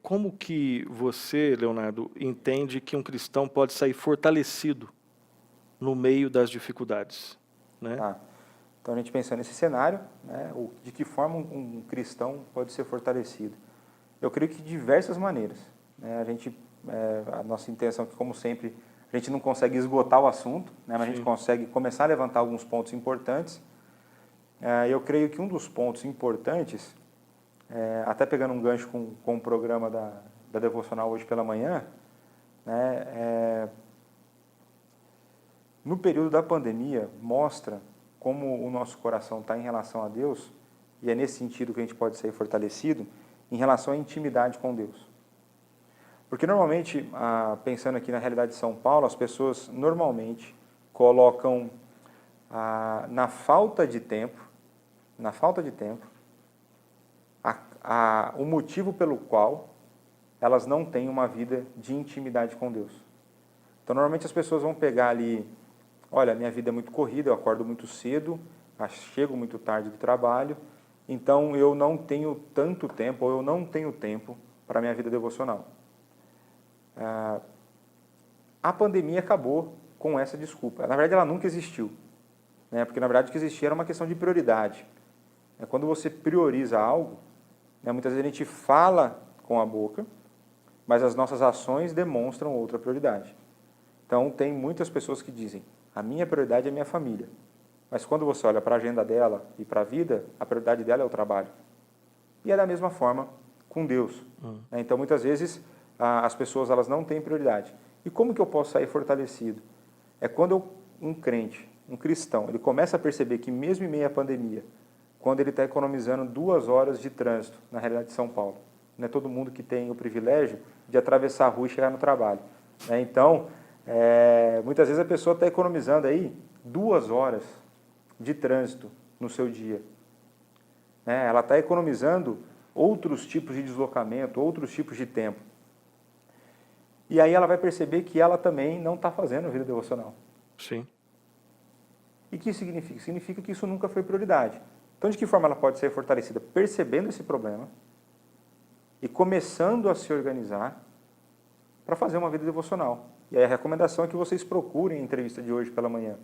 como que você, Leonardo, entende que um cristão pode sair fortalecido no meio das dificuldades, né? Tá. Então, a gente pensando nesse cenário, né, de que forma um cristão pode ser fortalecido? Eu creio que de diversas maneiras, né? A nossa intenção é que, como sempre, a gente não consegue esgotar o assunto, né, mas a gente consegue começar a levantar alguns pontos importantes. Eu creio que um dos pontos importantes, até pegando um gancho com o programa da Devocional hoje pela manhã, né, no período da pandemia, mostra como o nosso coração está em relação a Deus, e é nesse sentido que a gente pode ser fortalecido, em relação à intimidade com Deus. Porque normalmente, pensando aqui na realidade de São Paulo, as pessoas normalmente colocam na falta de tempo, o motivo pelo qual elas não têm uma vida de intimidade com Deus. Então, normalmente as pessoas vão pegar ali, olha, minha vida é muito corrida, eu acordo muito cedo, chego muito tarde do trabalho, então eu não tenho tanto tempo, ou eu não tenho tempo para a minha vida devocional. A pandemia acabou com essa desculpa. Na verdade, ela nunca existiu, né? Porque, na verdade, o que existia era uma questão de prioridade. Quando você prioriza algo, né, muitas vezes a gente fala com a boca, mas as nossas ações demonstram outra prioridade. Então, tem muitas pessoas que dizem, a minha prioridade é minha família. Mas quando você olha para a agenda dela e para a vida, a prioridade dela é o trabalho. E é da mesma forma com Deus. Então, muitas vezes, as pessoas elas não têm prioridade. E como que eu posso sair fortalecido? É quando um crente, um cristão, ele começa a perceber que mesmo em meio à pandemia, quando ele está economizando 2 horas de trânsito, na realidade de São Paulo, não é todo mundo que tem o privilégio de atravessar a rua e chegar no trabalho. Então, muitas vezes a pessoa está economizando aí 2 horas de trânsito no seu dia. Ela está economizando outros tipos de deslocamento, outros tipos de tempo. E aí ela vai perceber que ela também não está fazendo vida devocional. Sim. E o que significa? Significa que isso nunca foi prioridade. Então, de que forma ela pode ser fortalecida? Percebendo esse problema e começando a se organizar para fazer uma vida devocional. E aí a recomendação é que vocês procurem a entrevista de hoje pela manhã.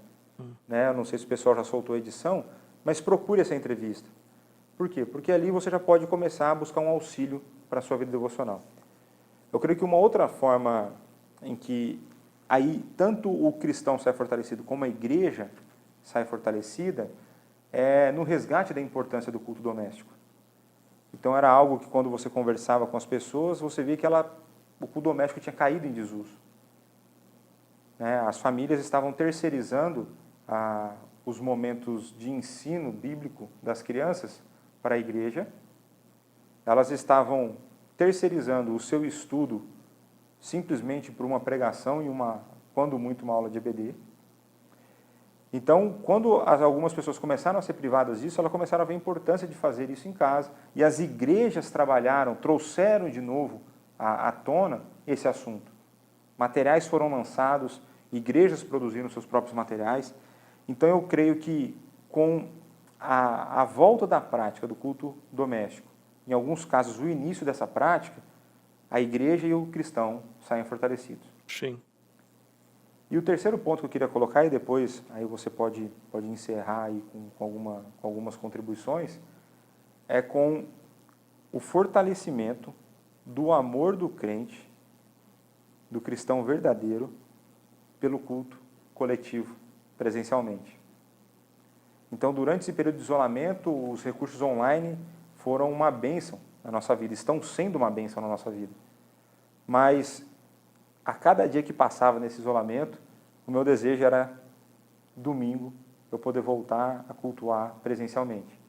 Eu não sei se o pessoal já soltou a edição, mas procure essa entrevista. Por quê? Porque ali você já pode começar a buscar um auxílio para a sua vida devocional. Eu creio que uma outra forma em que aí tanto o cristão sai fortalecido como a igreja sai fortalecida é no resgate da importância do culto doméstico. Então era algo que quando você conversava com as pessoas, você via que o culto doméstico tinha caído em desuso. As famílias estavam terceirizando os momentos de ensino bíblico das crianças para a igreja. Elas estavam terceirizando o seu estudo simplesmente por uma pregação e quando muito, uma aula de EBD. Então, quando algumas pessoas começaram a ser privadas disso, elas começaram a ver a importância de fazer isso em casa. E as igrejas trouxeram de novo à tona esse assunto. Materiais foram lançados, igrejas produziram seus próprios materiais. Então, eu creio que com a volta da prática do culto doméstico, em alguns casos, o início dessa prática, a igreja e o cristão saem fortalecidos. Sim. E o terceiro ponto que eu queria colocar, e depois aí você pode encerrar aí com algumas contribuições, é com o fortalecimento do amor do crente, do cristão verdadeiro, pelo culto coletivo, presencialmente. Então, durante esse período de isolamento, os recursos online foram uma bênção na nossa vida, estão sendo uma bênção na nossa vida. Mas, a cada dia que passava nesse isolamento, o meu desejo era, domingo, eu poder voltar a cultuar presencialmente.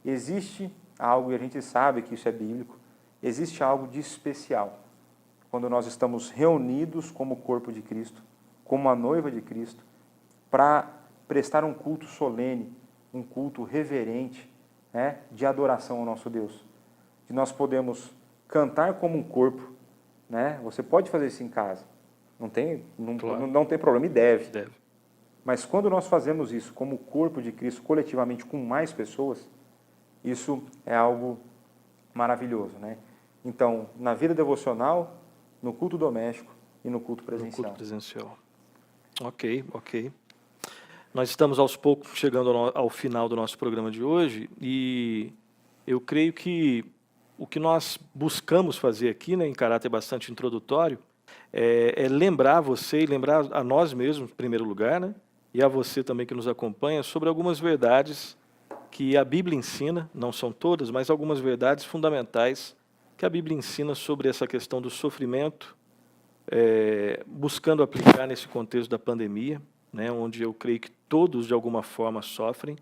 Existe algo, e a gente sabe que isso é bíblico, existe algo de especial quando nós estamos reunidos como corpo de Cristo, como a noiva de Cristo, para prestar um culto solene, um culto reverente, de adoração ao nosso Deus. Que nós podemos cantar como um corpo, Você pode fazer isso em casa, não tem problema, e deve. Mas quando nós fazemos isso como corpo de Cristo, coletivamente, com mais pessoas, isso é algo maravilhoso, Então, na vida devocional, no culto doméstico e no culto No presencial. culto presencial. Ok. Nós estamos aos poucos chegando ao final do nosso programa de hoje e eu creio que o que nós buscamos fazer aqui, né, em caráter bastante introdutório, é lembrar você e lembrar a nós mesmos, em primeiro lugar, né, e a você também que nos acompanha, sobre algumas verdades que a Bíblia ensina, não são todas, mas algumas verdades fundamentais que a Bíblia ensina sobre essa questão do sofrimento, buscando aplicar nesse contexto da pandemia, né, onde eu creio que todos de alguma forma sofrem,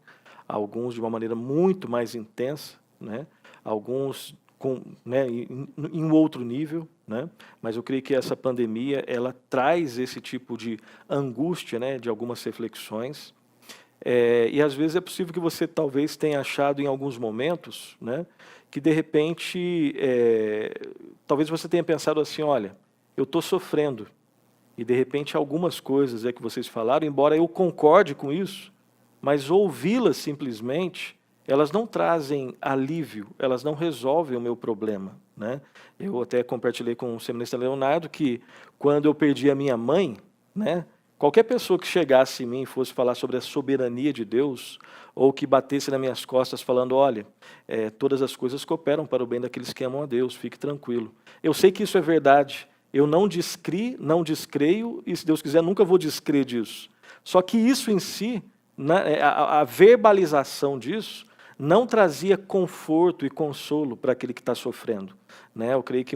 alguns de uma maneira muito mais intensa, né, alguns em outro nível, né, mas eu creio que essa pandemia ela traz esse tipo de angústia, né, de algumas reflexões, e às vezes é possível que você talvez tenha achado em alguns momentos, né, que de repente, talvez você tenha pensado assim, olha, eu estou sofrendo, e de repente algumas coisas que vocês falaram, embora eu concorde com isso, mas ouvi-las simplesmente, elas não trazem alívio, elas não resolvem o meu problema, né? Eu até compartilhei com o seminarista Leonardo que quando eu perdi a minha mãe, né, qualquer pessoa que chegasse em mim e fosse falar sobre a soberania de Deus, ou que batesse nas minhas costas falando, olha, todas as coisas cooperam para o bem daqueles que amam a Deus, fique tranquilo. Eu sei que isso é verdade, eu não descreio, e se Deus quiser, nunca vou descrer disso. Só que isso em si, a verbalização disso, não trazia conforto e consolo para aquele que está sofrendo. Né? Eu creio que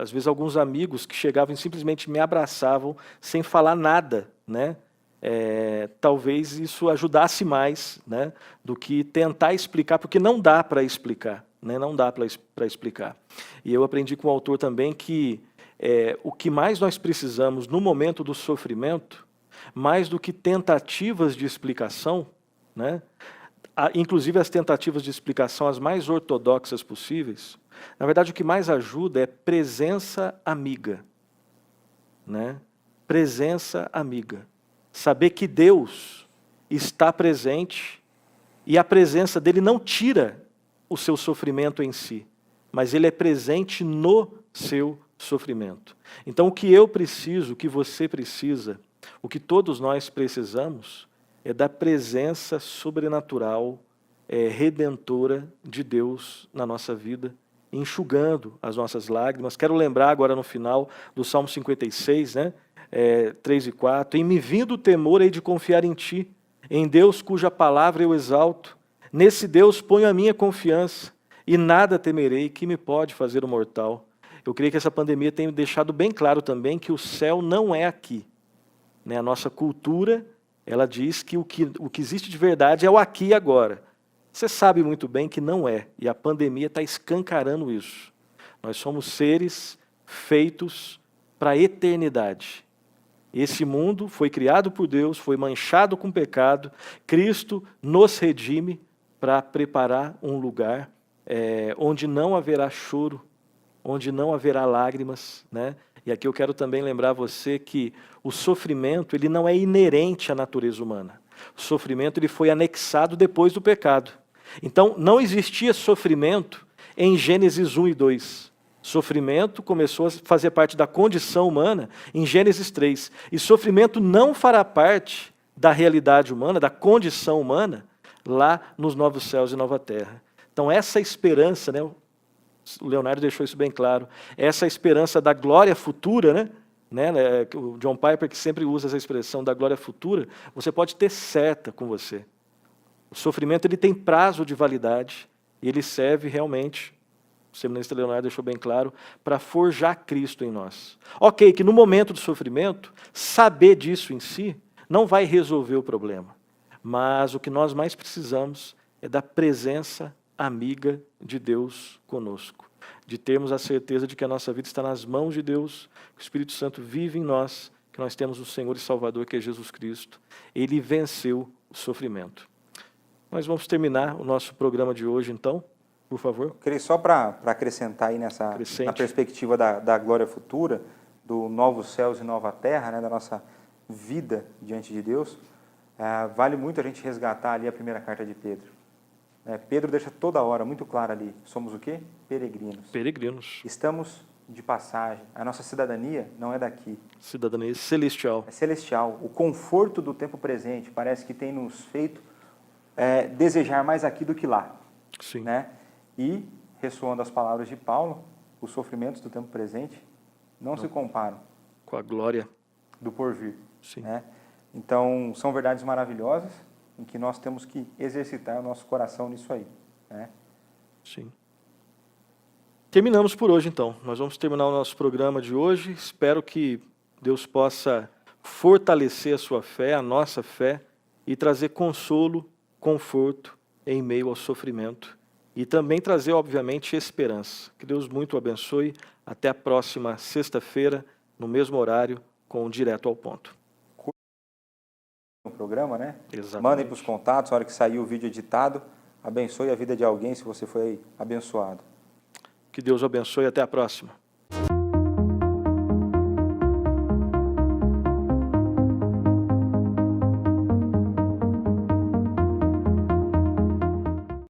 às vezes alguns amigos que chegavam e simplesmente me abraçavam sem falar nada, né? Talvez isso ajudasse mais, né, do que tentar explicar, porque não dá para explicar. Né? Não dá para explicar. E eu aprendi com o autor também que o que mais nós precisamos no momento do sofrimento, mais do que tentativas de explicação, né? Inclusive as tentativas de explicação as mais ortodoxas possíveis, na verdade o que mais ajuda é presença amiga. Né? Presença amiga. Saber que Deus está presente e a presença dele não tira o seu sofrimento em si, mas ele é presente no seu sofrimento. Então o que eu preciso, o que você precisa, o que todos nós precisamos é da presença sobrenatural, redentora de Deus na nossa vida, enxugando as nossas lágrimas. Quero lembrar agora no final do Salmo 56, né, 3 e 4, em me vindo o temor hei de confiar em ti, em Deus cuja palavra eu exalto, nesse Deus ponho a minha confiança, e nada temerei que me pode fazer o mortal. Eu creio que essa pandemia tem deixado bem claro também que o céu não é aqui. Né? A nossa cultura, ela diz que o que existe de verdade é o aqui e agora. Você sabe muito bem que não é, e a pandemia está escancarando isso. Nós somos seres feitos para a eternidade. Esse mundo foi criado por Deus, foi manchado com pecado, Cristo nos redime para preparar um lugar onde não haverá choro, onde não haverá lágrimas, né? E aqui eu quero também lembrar você que o sofrimento ele não é inerente à natureza humana. O sofrimento ele foi anexado depois do pecado. Então, não existia sofrimento em Gênesis 1 e 2. Sofrimento começou a fazer parte da condição humana em Gênesis 3. E sofrimento não fará parte da realidade humana, da condição humana, lá nos novos céus e nova terra. Então, essa esperança, né, o Leonardo deixou isso bem claro, essa esperança da glória futura, né, o John Piper que sempre usa essa expressão da glória futura, você pode ter certa com você. O sofrimento ele tem prazo de validade e ele serve realmente, o seminarista Leonardo deixou bem claro, para forjar Cristo em nós. Ok, que no momento do sofrimento, saber disso em si não vai resolver o problema, mas o que nós mais precisamos é da presença amiga de Deus conosco, de termos a certeza de que a nossa vida está nas mãos de Deus, que o Espírito Santo vive em nós, que nós temos o Senhor e Salvador, que é Jesus Cristo. Ele venceu o sofrimento. Nós vamos terminar o nosso programa de hoje, então, por favor. Eu queria só para acrescentar aí na perspectiva da glória futura, do novos céus e nova terra, né, da nossa vida diante de Deus, vale muito a gente resgatar ali a primeira carta de Pedro. Pedro deixa toda hora muito claro ali, somos o quê? Peregrinos. Peregrinos. Estamos de passagem, a nossa cidadania não é daqui. Cidadania celestial. É celestial. O conforto do tempo presente parece que tem nos feito desejar mais aqui do que lá. Sim. Né? E, ressoando as palavras de Paulo, os sofrimentos do tempo presente não se comparam Com a glória. do porvir. Sim. Né? Então, são verdades maravilhosas em que nós temos que exercitar o nosso coração nisso aí. Né? Sim. Terminamos por hoje, então. Nós vamos terminar o nosso programa de hoje. Espero que Deus possa fortalecer a sua fé, a nossa fé, e trazer consolo, conforto em meio ao sofrimento. E também trazer, obviamente, esperança. Que Deus muito o abençoe. Até a próxima sexta-feira, no mesmo horário, com o Direto ao Ponto. No programa, né? Exatamente. Mandem para os contatos, na hora que sair o vídeo editado, abençoe a vida de alguém se você foi abençoado. Que Deus o abençoe e até a próxima.